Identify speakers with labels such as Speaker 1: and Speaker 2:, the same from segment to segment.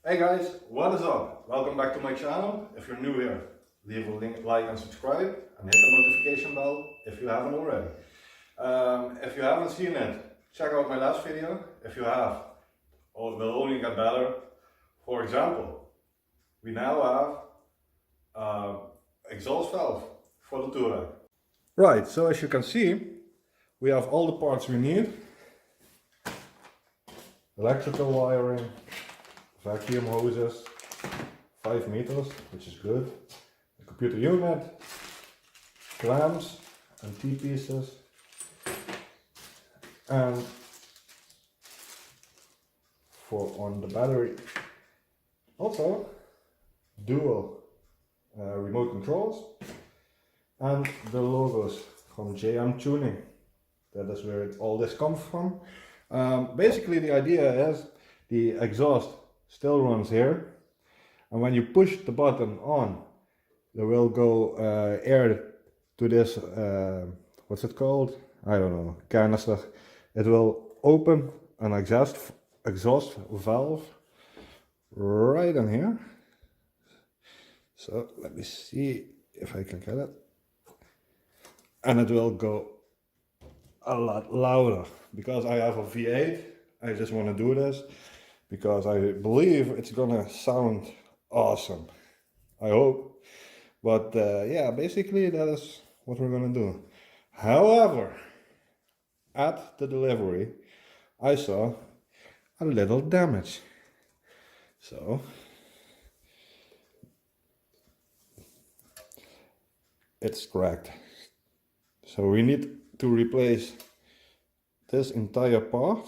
Speaker 1: Hey guys, what is up? Welcome back to my channel. If you're new here, leave a like and subscribe and hit the notification bell if you haven't already. If you haven't seen it, check out my last video. If you have, it will only get better. For example, we now have exhaust valve for the Touareg. Right, so as you can see, we have all the parts we need. Electrical wiring, vacuum hoses, 5 meters, which is good. A computer unit, clamps and T-pieces, and on the battery also dual remote controls and the logos from JM Tuning. That is where all this comes from. Basically the idea is the exhaust still runs here, and when you push the button on, there will go air to this, what's it called? I don't know, canister. It will open an exhaust valve right in here. So let me see if I can get it. And it will go a lot louder. Because I have a V8, I just want to do this because I believe it's gonna sound awesome. I hope. But yeah, basically that is what we're gonna do. However, at the delivery, I saw a little damage. So it's cracked. So we need to replace this entire part,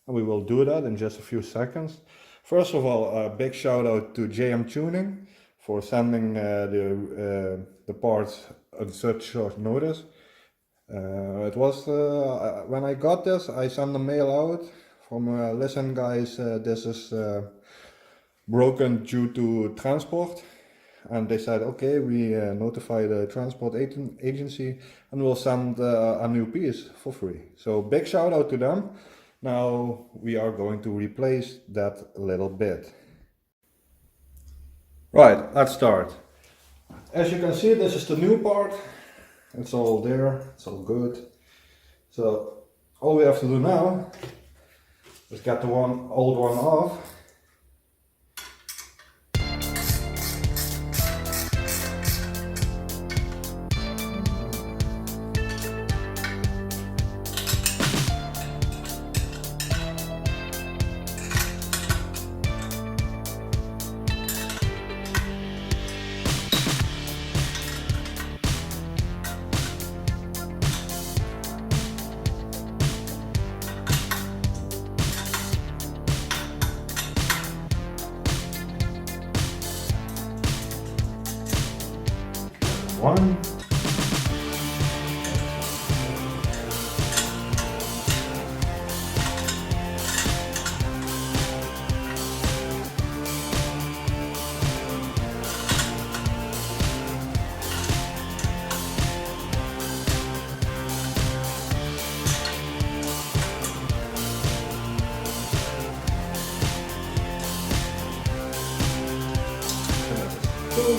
Speaker 1: and we will do that in just a few seconds. First of all, a big shout out to JM Tuning for sending the parts at such short notice. It was when I got this, I sent a mail out from listen guys, this is broken due to transport. And they said, okay, we notify the transport agency and we'll send a new piece for free. So big shout out to them. Now we are going to replace that little bit. Right, let's start. As you can see, this is the new part. It's all there, it's all good. So all we have to do now is get the old one off. One. Two.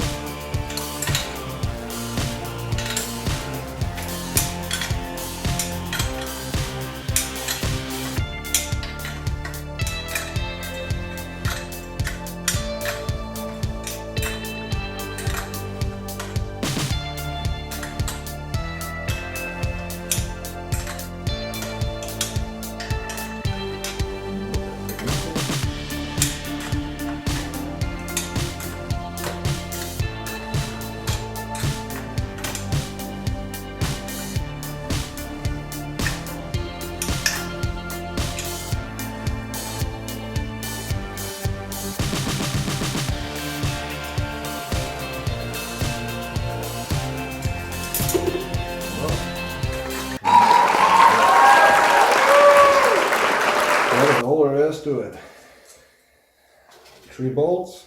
Speaker 1: That is all there is to it. 3 bolts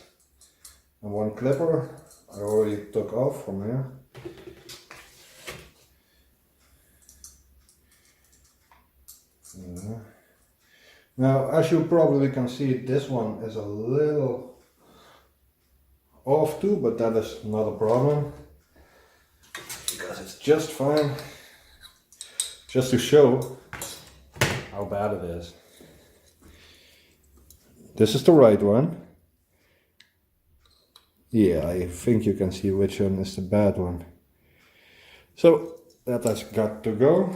Speaker 1: and 1 clipper I already took off from here. Now, as you probably can see, this one is a little off too, but that is not a problem because it's just fine. Just to show how bad it is. This is the right one. Yeah, I think you can see which one is the bad one. So that has got to go.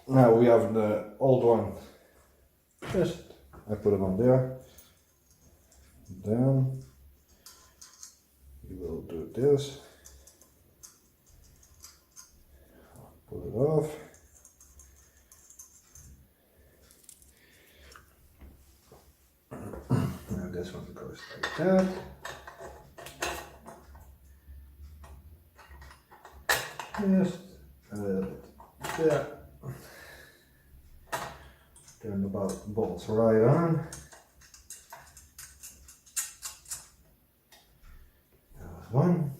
Speaker 1: Now we have the old one. Just I put it on there. Then we will do this. Pull it off. Now this one goes like that. Just a little bit there. Turn the bolts right on. That was one.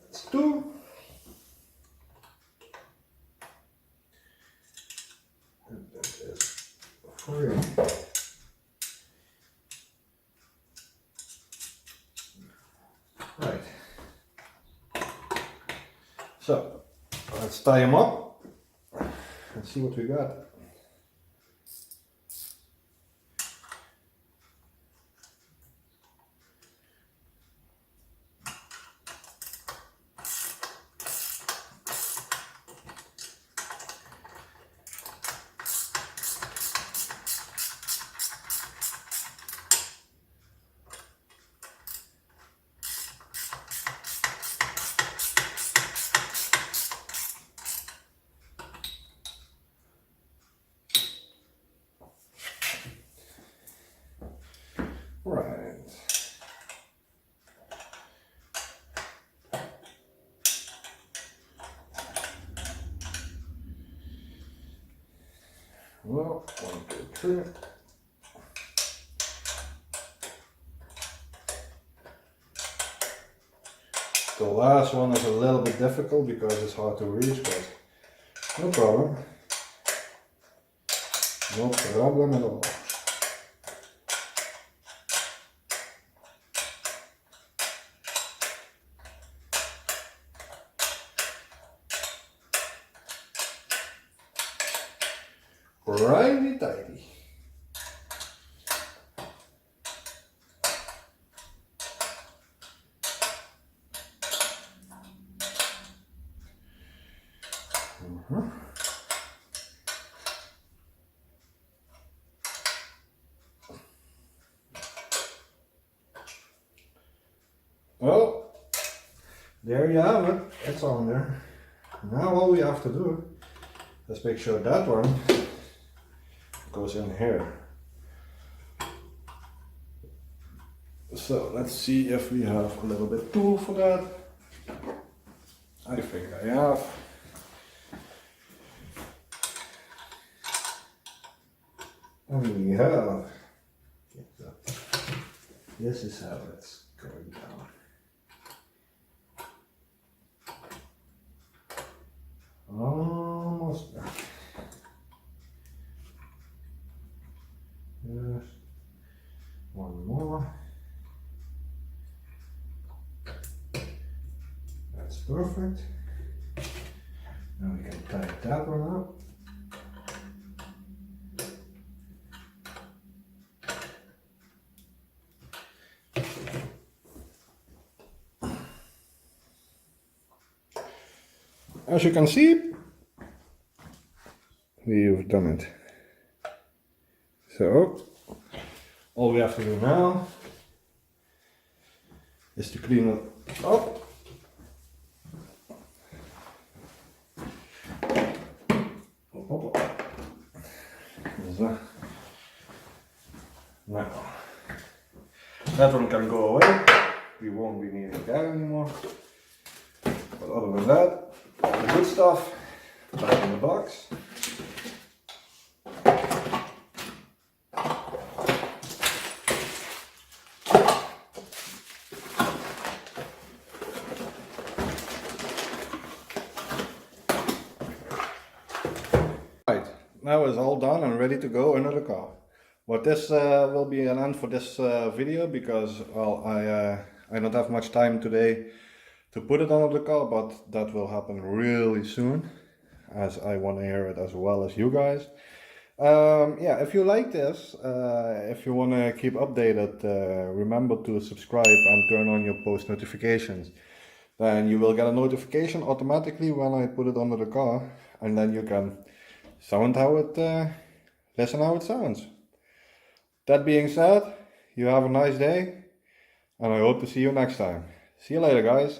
Speaker 1: That's two. And that is three. Right. So let's tie them up and see what we got. Right. Well, 1, 2, 3. The last one is a little bit difficult because it's hard to reach, but no problem. No problem at all. Righty tighty. Well, there you have it. It's on there. Now all we have to do is make sure that one goes in here. So let's see if we have a little bit tool for that. I think I have. And we have. This is how it's going down. Almost there. Yes. One more. That's perfect. Now we can tie that one up. As you can see, we've done it. So, all we have to do now is to clean it up. So, now, that one can go away. We won't be needing that anymore. But other than that, all the good stuff back in the box. now it's all done and ready to go into the car. But this will be an end for this video because, well, I don't have much time today to put it under the car, but that will happen really soon, as I want to hear it as well as you guys. Yeah, if you like this, if you want to keep updated, remember to subscribe and turn on your post notifications. Then you will get a notification automatically when I put it under the car, and then you can listen how it sounds. That being said, you have a nice day, and I hope to see you next time. See you later, guys.